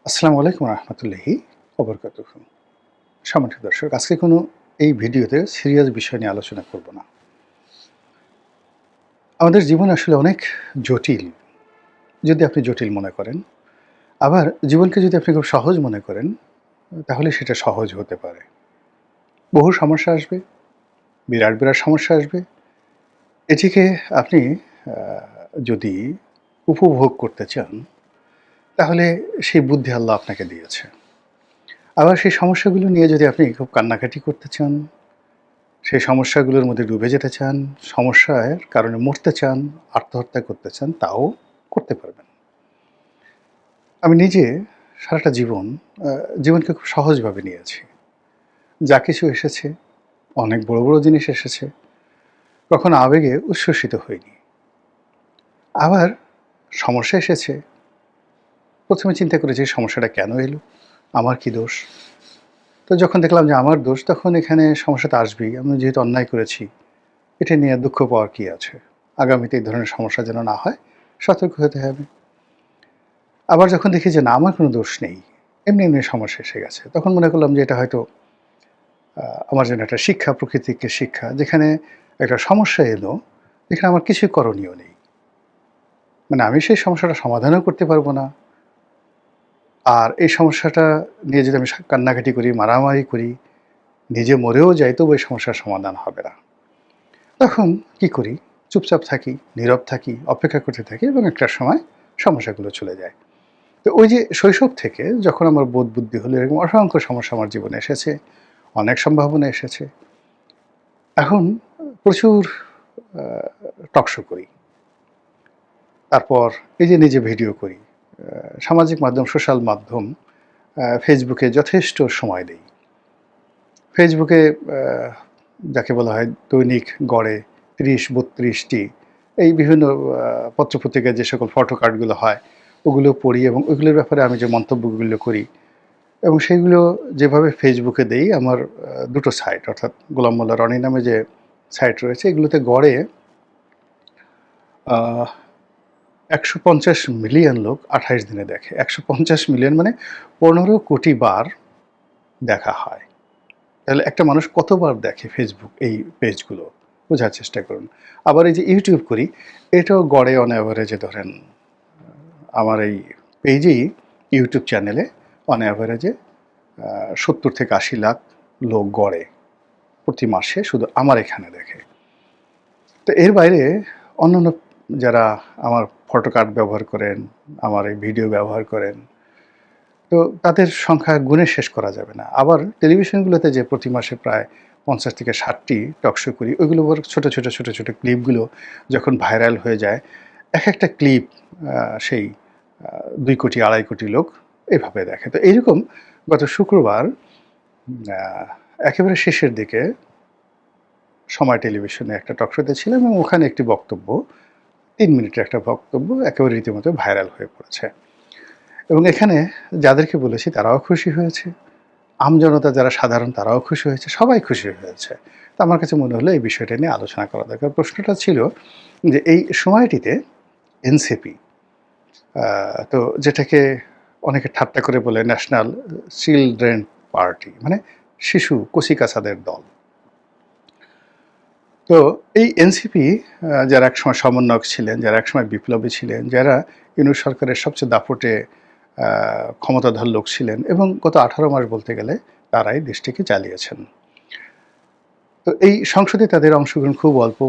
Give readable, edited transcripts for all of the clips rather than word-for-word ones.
আসসালামু আলাইকুম রহমতুল্লাহি ওবরকাতুহু। সম্মানিত দর্শক, আজকে কোনো এই ভিডিওতে সিরিয়াস বিষয় নিয়ে আলোচনা করব না। আমাদের জীবন আসলে অনেক জটিল, যদি আপনি জটিল মনে করেন। আবার জীবনকে যদি আপনি খুব সহজ মনে করেন, তাহলে সেটা সহজ হতে পারে। বহু সমস্যা আসবে, বিরাট, বিরাট সমস্যা আসবে। এটিকে আপনি আ যদি উপভোগ করতে চান, তাহলে সেই বুদ্ধি আল্লাহ আপনাকে দিয়েছে। আবার সেই সমস্যাগুলো নিয়ে যদি আপনি খুব কান্নাকাটি করতে চান, সেই সমস্যাগুলোর মধ্যে ডুবে যেতে চান, সমস্যার কারণে মরতে চান, আত্মহত্যা করতে চান, তাও করতে পারবেন। আমি নিজে সারাটা জীবন আ জীবনকে খুব সহজভাবে নিয়েছি। যা কিছু এসেছে, অনেক বড়, বড় জিনিস এসেছে, কখনো আবেগে উচ্ছ্বসিত হইনি। আবার সমস্যা এসেছে, ১ম এ চিন্তা করেছি সমস্যাটা কেন এলো? আমার কি দোষ? তো যখন দেখলাম যে আমার দোষ, তখন এখানে সমস্যা তো আসবেই। আমি যেহেতু অন্যায় করেছি, এটা নিয়ে দুঃখ পাওয়ার কি আছে? আগামীতে এই ধরনের সমস্যা যেন না হয়, সতর্ক হতে হবে। আবার যখন দেখি যে না, আমার কোনো দোষ নেই, এমনি, এমনি সমস্যা এসে গেছে, তখন মনে করলাম যে এটা হয়তো আমার জন্য একটা শিক্ষা, প্রকৃতিকে শিক্ষা। যেখানে একটা সমস্যা এলো, যেখানে আমার কিছুই করণীয় নেই। মানে আমি সেই সমস্যাটা সমাধানও করতে পারব না। আর এই সমস্যাটা নিয়ে যদি আমি কান্নাকাটি করি, মারামারি করি, নিজে মরেও যাই, তবু এই সমস্যার সমাধান হবে না। তখন কি করি? চুপচাপ থাকি, নীরব থাকি, অপেক্ষা করতে থাকি এবং একটা সময় সমস্যাগুলো চলে যায়। তো ওই যে শৈশব থেকে যখন আমার বোধ বুদ্ধি হলো, এরকম অসংখ্য সমস্যা আমার জীবনে এসেছে, অনেক সম্ভাবনা এসেছে। এখন প্রচুর আ টক শো করি। তারপর এই যে নিজে ভিডিও করি। সামাজিক মাধ্যম, সোশ্যাল মাধ্যম, ফেসবুকে যথেষ্ট সময় দেই। ফেসবুকে আ যাকে বলা হয় দৈনিক গড়ে ৩০-৩২ টি এই বিভিন্ন আ পত্রপত্রিকায় যে সকল ফটো কার্ডগুলো হয়, ওগুলো পড়ি এবং ওইগুলোর ব্যাপারে আমি যে মন্তব্যগুলো করি এবং সেগুলো যেভাবে ফেসবুকে দেই, আমার ২ টো সাইট, অর্থাৎ গোলাম মোল্লা রনি নামে যে সাইট রয়েছে, এগুলোতে গড়ে আ ১৫০ মিলিয়ন লোক ২৮ দিনে দেখে। ১৫০ মিলিয়ন মানে ১৫ কোটি বার দেখা হয়। তাহলে একটা মানুষ কতবার দেখে ফেসবুক এই পেজগুলো? বোঝার চেষ্টা করুন। আবার এই যে ইউটিউব করি, এটাও গড়ে অন এভারেজে ধরেন আমার এই পেজেই, ইউটিউব চ্যানেলে অন এভারেজে ৭০ থেকে ৮০ লাখ লোক গড়ে প্রতি মাসে শুধু আমার এখানে দেখে। তো এর বাইরে অন্যান্য যারা আমার ফটো কার্ড ব্যবহার করেন, আমার এই ভিডিও ব্যবহার করেন, তো তাদের সংখ্যা গুণে শেষ করা যাবে না। আবার টেলিভিশনগুলোতে যে প্রতি মাসে প্রায় ৫০ থেকে ৬০ টি টক শো করি, ওইগুলো আবার ছোট, ছোট, ছোট, ছোট ক্লিপগুলো যখন ভাইরাল হয়ে যায়, একেকটা ক্লিপ আ সেই ২ কোটি, ২.৫ কোটি লোক এভাবে দেখে। তো এইরকম গত শুক্রবার আ একেবারে শেষের দিকে সময় টেলিভিশনে একটা টক শোতে ছিলাম এবং ওখানে একটি বক্তব্য, ৩ মিনিটের একটা বক্তব্য একেবারে রীতিমতো ভাইরাল হয়ে পড়েছে। এবং এখানে যাদেরকে বলেছি তারাও খুশি হয়েছে। আমজনতা যারা সাধারণ, তারাও খুশি হয়েছে। সবাই খুশি হয়েছে। তো আমার কাছে মনে হলো এই বিষয়টা নিয়ে আলোচনা করা দরকার। প্রশ্নটা ছিল যে এই সময়টিতে এনসিপি, আ তো যেটাকে অনেকে ঠাট্টা করে বলে ন্যাশনাল চিলড্রেন পার্টি, মানে শিশু কচিকাঁচাদের দল। তো এই এনসিপি যারা একসময় সমন্বয়ক ছিলেন, যারা একসময় বিপ্লবী ছিলেন, যারা ইউনূস সরকারের সবচেয়ে দাপটে আ ক্ষমতাধর লোক ছিলেন এবং গত ১৮ মাস বলতে গেলে তারাই দেশটিকে চালিয়েছেন। তো এই সংসদে তাদের অংশগ্রহণ খুব অল্প,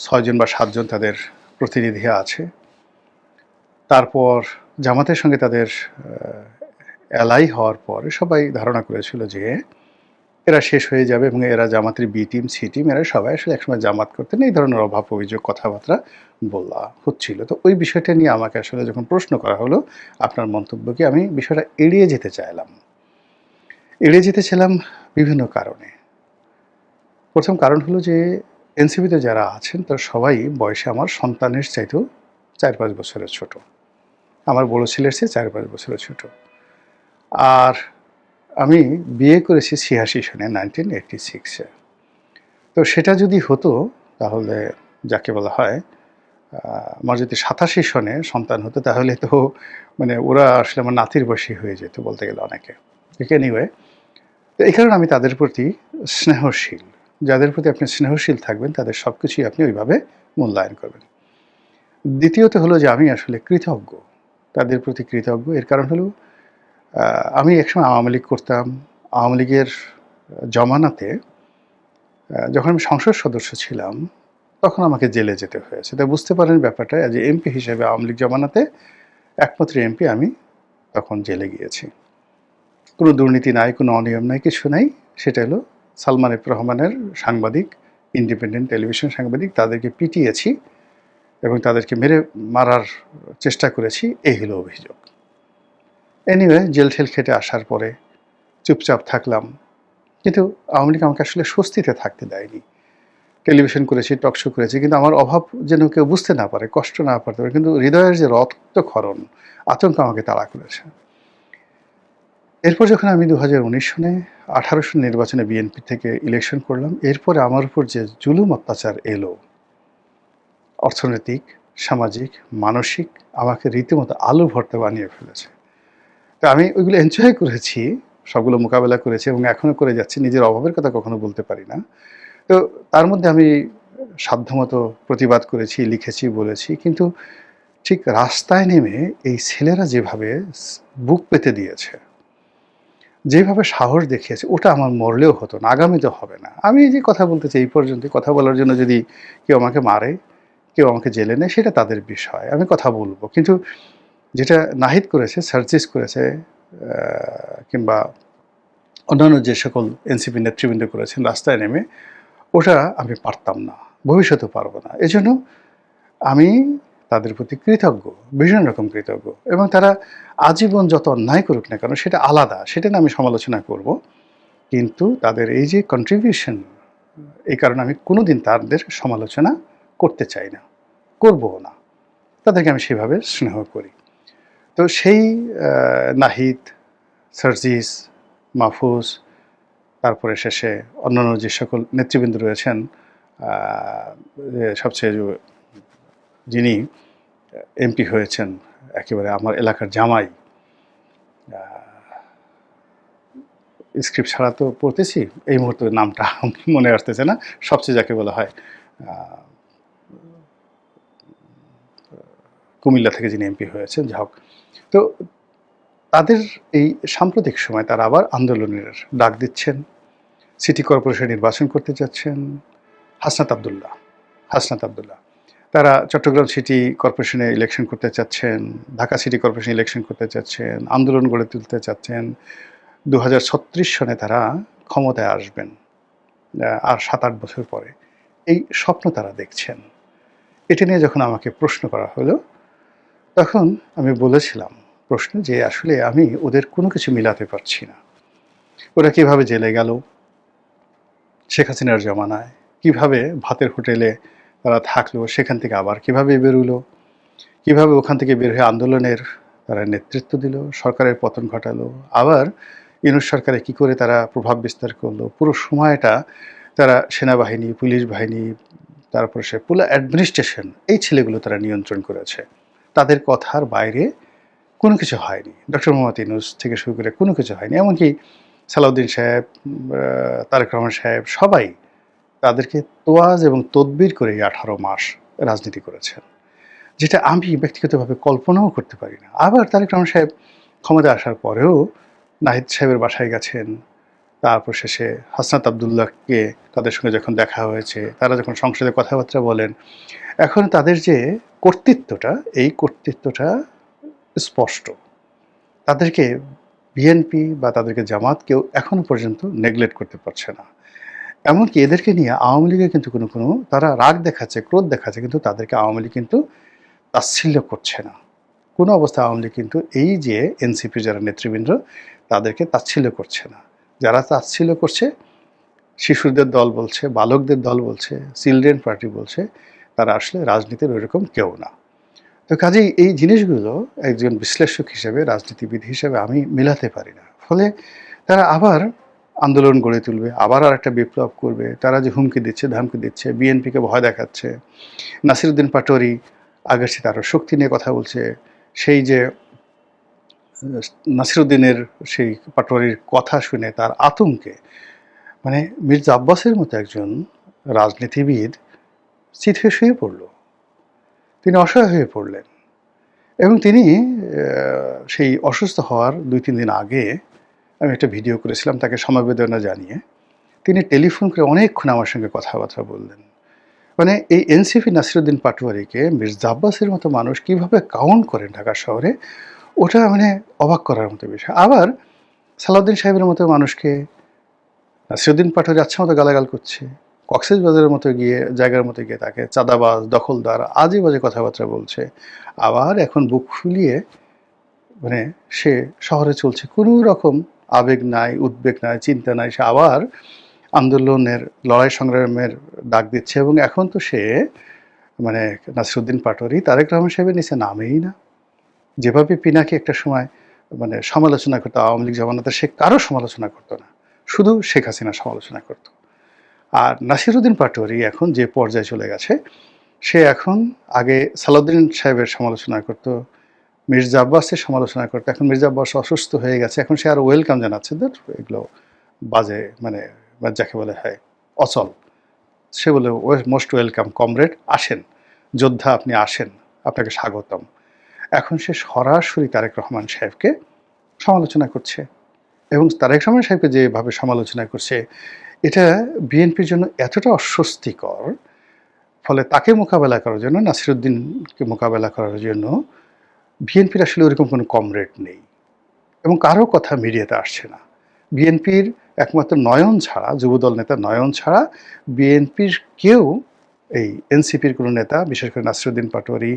৬ জন বা ৭ জন তাদের প্রতিনিধি আছে। তারপর জামাতের সঙ্গে তাদের অ্যালাই হওয়ার পরে সবাই ধারণা করেছিল যে এরা শেষ হয়ে যাবে এবং এরা জামাতের বি টিম, সি টিম, এরা সবাই আসলে একসময় জামাত করতেন। এই ধরনের অভাব অভিযোগ কথাবার্তা বলা হচ্ছিল। তো ওই বিষয়টা নিয়ে আমাকে আসলে যখন প্রশ্ন করা হলো, আপনার মন্তব্য কি? আমি বিষয়টা এড়িয়ে যেতে চাইলাম। এড়িয়ে যেতে ছিলাম বিভিন্ন কারণে। ১ম কারণ হলো যে এনসিপিতে যারা আছেন তারা সবাই বয়সে আমার সন্তানের চাইতেও ৪-৫ বছরের ছোট। আমার বড় ছেলের চেয়ে ৪-৫ বছরের ছোট। আর আমি বিয়ে করেছি ৮৬ সনে, 1986 এ। তো সেটা যদি হতো, তাহলে যাকে বলা হয় আমার যদি ৮৭ সনে সন্তান হতো তাহলে তো মানে ওরা আসলে আমার নাতির বয়সী হয়ে যেত বলতে গেলে অনেকে। এনিওয়ে, তো এই কারণে আমি তাদের প্রতি স্নেহশীল। যাদের প্রতি আপনি স্নেহশীল থাকবেন তাদের সবকিছুই আপনি ওইভাবে মূল্যায়ন করবেন। দ্বিতীয়ত হলো যে আমি আসলে কৃতজ্ঞ। তাদের প্রতি কৃতজ্ঞ। এর কারণ হলো আমি একসময় আওয়ামী লীগ করতাম। আওয়ামী লীগের জমানাতে যখন আমি সংসদ সদস্য ছিলাম তখন আমাকে জেলে যেতে হয়েছে। তাই বুঝতে পারেন ব্যাপারটা, যে এমপি হিসেবে আওয়ামী লীগ জমানাতে একমাত্র এমপি আমি তখন জেলে গিয়েছি। কোনো দুর্নীতি নাই, কোনো অনিয়ম নাই, কিছু নাই। সেটা হলো সালমান এফ রহমানের সাংবাদিক, ইন্ডিপেন্ডেন্ট টেলিভিশন সাংবাদিক, তাদেরকে পিটিয়েছি এবং তাদেরকে মারার চেষ্টা করেছি, এই হলো অভিযোগ। এনিওয়ে, জেল ঠেল খেটে আসার পরে চুপচাপ থাকলাম। কিন্তু আওয়ামী লীগ আমাকে আসলে স্বস্তিতে থাকতে দেয়নি। টেলিভিশন করেছি, টক শো করেছি, কিন্তু আমার অভাব যেন কেউ বুঝতে না পারে, কষ্ট না পারতে পারে, কিন্তু হৃদয়ের যে রক্তক্ষরণ, আতঙ্ক আমাকে তাড়া করেছে। এরপর যখন আমি 2019 সনে 18 সন নির্বাচনে বিএনপি থেকে ইলেকশন করলাম, এরপরে আমার উপর যে জুলুম অত্যাচার এলো, অর্থনৈতিক, সামাজিক, মানসিক, আমাকে রীতিমতো আলু ভর্তা বানিয়ে ফেলেছে। তো আমি ওইগুলো এনজয় করেছি, সবগুলো মোকাবেলা করেছি এবং এখনও করে যাচ্ছি। নিজের অভাবের কথা কখনো বলতে পারি না। তো তার মধ্যে আমি সাধ্যমতো প্রতিবাদ করেছি, লিখেছি, বলেছি। কিন্তু ঠিক রাস্তায় নেমে এই ছেলেরা যেভাবে বুক পেতে দিয়েছে, যেভাবে সাহস দেখিয়েছে, ওটা আমার মরলেও হতো না, আগামীতেও হবে না। আমি এই যে কথা বলতে চাই এই পর্যন্তই। কথা বলার জন্য যদি কেউ আমাকে মারে, কেউ আমাকে জেলে নেয়, সেটা তাদের বিষয়, আমি কথা বলবো। কিন্তু যেটা নাহিদ করেছে, সার্জিস করেছে, কিংবা অন্যান্য যে সকল এনসিপি নেতৃবৃন্দ করেছেন রাস্তায় নেমে, ওটা আমি পারতাম না, ভবিষ্যতেও পারবো না। এজন্য আমি তাদের প্রতি কৃতজ্ঞ, ভীষণ রকম কৃতজ্ঞ। এবং তারা আজীবন যত অন্যায় করুক না কেন, সেটা আলাদা, সেটা না আমি সমালোচনা করব। কিন্তু তাদের এই যে কন্ট্রিবিউশন, এই কারণে আমি কোনোদিন তাদের সমালোচনা করতে চাই না, করবও না। তাদেরকে আমি সেভাবে স্নেহ করি। তো সেই নাহিদ, সার্জিস, মাহফুজ, তারপরে শেষে অন্যান্য যে সকল নেতৃবৃন্দ রয়েছেন, সবচেয়ে যিনি এমপি হয়েছেন, একেবারে আমার এলাকার জামাই, স্ক্রিপ্ট ছাড়া তো পড়তেছি, এই মুহূর্তে নামটা মনে আসতেছে না, সবচেয়ে যাকে বলা হয় কুমিল্লা থেকে যিনি এমপি হয়েছেন, যা হোক। তো তাদের এই সাম্প্রতিক সময় তারা আবার আন্দোলনের ডাক দিচ্ছেন, সিটি কর্পোরেশন নির্বাচন করতে যাচ্ছেন। হাসনাত আবদুল্লাহ তারা চট্টগ্রাম সিটি কর্পোরেশনে ইলেকশন করতে চাচ্ছেন, ঢাকা সিটি কর্পোরেশন ইলেকশন করতে চাচ্ছেন, আন্দোলন গড়ে তুলতে চাচ্ছেন। 2036 সনে তারা ক্ষমতায় আসবেন, আর 7-8 বছর পরে। এই স্বপ্ন তারা দেখছেন। এটা নিয়ে যখন আমাকে প্রশ্ন করা হলো, তখন আমি বলেছিলাম প্রশ্ন যে আসলে আমি ওদের কোনো কিছু মিলাতে পারছি না। ওরা কীভাবে জেলে গেল শেখ হাসিনার জমানায়, কীভাবে ভাতের হোটেলে তারা থাকলো, সেখান থেকে আবার কীভাবে বেরোলো, কীভাবে ওখান থেকে বের হয়ে আন্দোলনের তারা নেতৃত্ব দিল, সরকারের পতন ঘটালো, আবার ইউনূস সরকারে কী করে তারা প্রভাব বিস্তার করলো, পুরো সময়টা তারা সেনাবাহিনী, পুলিশ বাহিনী, তারপরে সে পুরো অ্যাডমিনিস্ট্রেশন, এই ছেলেগুলো তারা নিয়ন্ত্রণ করেছে। তাদের কথার বাইরে কোনো কিছু হয়নি। ডক্টর মোহাম্মদ ইউনূস থেকে শুরু করে কোনো কিছু হয়নি। এমনকি সালাউদ্দিন সাহেব, তারেক রহমান সাহেব, সবাই তাদেরকে তোয়াজ এবং তদবির করে 18 মাস রাজনীতি করেছেন, যেটা আমি ব্যক্তিগতভাবে কল্পনাও করতে পারি না। আবার তারেক রহমান সাহেব ক্ষমতায় আসার পরেও নাহিদ সাহেবের বাসায় গেছেন, তারপর শেষে হাসনাত আবদুল্লাহকে তাদের সঙ্গে যখন দেখা হয়েছে, তারা যখন সংসদে কথাবার্তা বলেন, এখন তাদের যে কর্তৃত্বটা, এই কর্তৃত্বটা স্পষ্ট। তাদেরকে বিএনপি বা তাদেরকে জামাত কেউ এখনো পর্যন্ত নেগলেক্ট করতে পারছে না। এমনকি এদেরকে নিয়ে আওয়ামী লীগের কিন্তু কোনো তারা রাগ দেখাচ্ছে, ক্রোধ দেখাচ্ছে, কিন্তু তাদেরকে আওয়ামী লীগ কিন্তু তাচ্ছিল্য করছে না। কোনো অবস্থায় আওয়ামী লীগ কিন্তু এই যে এনসিপির যারা নেতৃবৃন্দ, তাদেরকে তাচ্ছিল্য করছে না। যারা তাচ্ছিল্য করছে, শিশুদের দল বলছে, বালকদের দল বলছে, চিলড্রেন পার্টি বলছে, তারা আসলে রাজনীতির ওইরকম কেউ না। তো কাজেই এই জিনিসগুলো একজন বিশ্লেষক হিসেবে, রাজনীতিবিদ হিসেবে আমি মিলাতে পারি না। ফলে তারা আবার আন্দোলন গড়ে তুলবে, আবার আর একটা বিপ্লব করবে। তারা যে হুমকি দিচ্ছে, ধামকি দিচ্ছে, বিএনপিকে ভয় দেখাচ্ছে, নাসিরুদ্দিন পাটোয়ারি আগের চেয়ে আরও শক্তি নিয়ে কথা বলছে। সেই যে নাসিরুদ্দিনের সেই পাটোয়ারির কথা শুনে তার আতঙ্কে মানে মির্জা আব্বাসের মতো একজন রাজনীতিবিদ চিত হয়ে শুয়ে পড়ল। তিনি অসহায় হয়ে পড়লেন এবং তিনি সেই অসুস্থ হওয়ার ২-৩ দিন আগে আমি একটা ভিডিও করেছিলাম তাকে সমবেদনা জানিয়ে। তিনি টেলিফোন করে অনেকক্ষণ আমার সঙ্গে কথাবার্তা বললেন। মানে এই এনসিপি নাসিরুদ্দিন পাটোয়ারিকে মির্জা আব্বাসের মতো মানুষ কীভাবে কাউন্ট করেন ঢাকা শহরে, ওটা মানে অবাক করার মতো বিষয়। আবার সালাউদ্দিন সাহেবের মতো মানুষকে নাসিরুদ্দিন পাটোয়ারি আচ্ছা মতো গালাগাল করছে। কক্সবাজারের মতো গিয়ে জায়গার মতো গিয়ে তাকে চাঁদাবাজ, দখলদার, আজে বাজে কথাবার্তা বলছে। আবার এখন বুক ফুলিয়ে মানে সে শহরে চলছে, কোনো রকম আবেগ নাই, উদ্বেগ নাই, চিন্তা নাই। সে আবার আন্দোলনের লড়াই সংগ্রামের ডাক দিচ্ছে এবং এখন তো সে মানে নাসিরুদ্দিন পাটোয়ারি তারেক রহমান সাহেবের নিচে নামেই না। যেভাবে পিনাকি একটা সময় মানে সমালোচনা করতো আওয়ামী লীগ জামানাতে, সে কারো সমালোচনা করতো না, শুধু শেখ হাসিনা সমালোচনা করতো। আর নাসিরুদ্দিন পাটোয়ারি এখন যে পর্যায়ে চলে গেছে, সে এখন আগে সালাউদ্দিন সাহেবের সমালোচনা করতো, মির্জা আব্বাসের সমালোচনা করতো, এখন মির্জা আব্বাস অসুস্থ হয়ে গেছে, এখন সে আর ওয়েলকাম জানাচ্ছে ধর এগুলো বাজে মানে যাকে বলে হয় অচল। সে বলে মোস্ট ওয়েলকাম কমরেড, আসেন যোদ্ধা, আপনি আসেন, আপনাকে স্বাগতম। এখন সে সরাসরি তারেক রহমান সাহেবকে সমালোচনা করছে এবং তারেক রহমান সাহেবকে যেভাবে সমালোচনা করছে এটা বিএনপির জন্য এতটা অস্বস্তিকর, ফলে তাকে মোকাবেলা করার জন্য, নাসিরুদ্দিনকে মোকাবেলা করার জন্য বিএনপির আসলে ওরকম কোনো কমরেড নেই এবং কারো কথা মিডিয়াতে আসছে না। বিএনপির একমাত্র নয়ন ছাড়া, যুবদল নেতা নয়ন ছাড়া বিএনপির কেউ এই এনসিপির কোনো নেতা, বিশেষ করে নাসিরুদ্দিন পাটোয়ারি,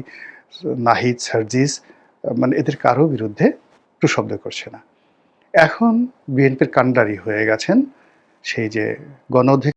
নাহিদ, সার্জিস, মানে এদের কারো বিরুদ্ধে একটু শব্দ করছে না। এখন বিএনপির কাণ্ডারি হয়ে গেছেন সেই যে গণ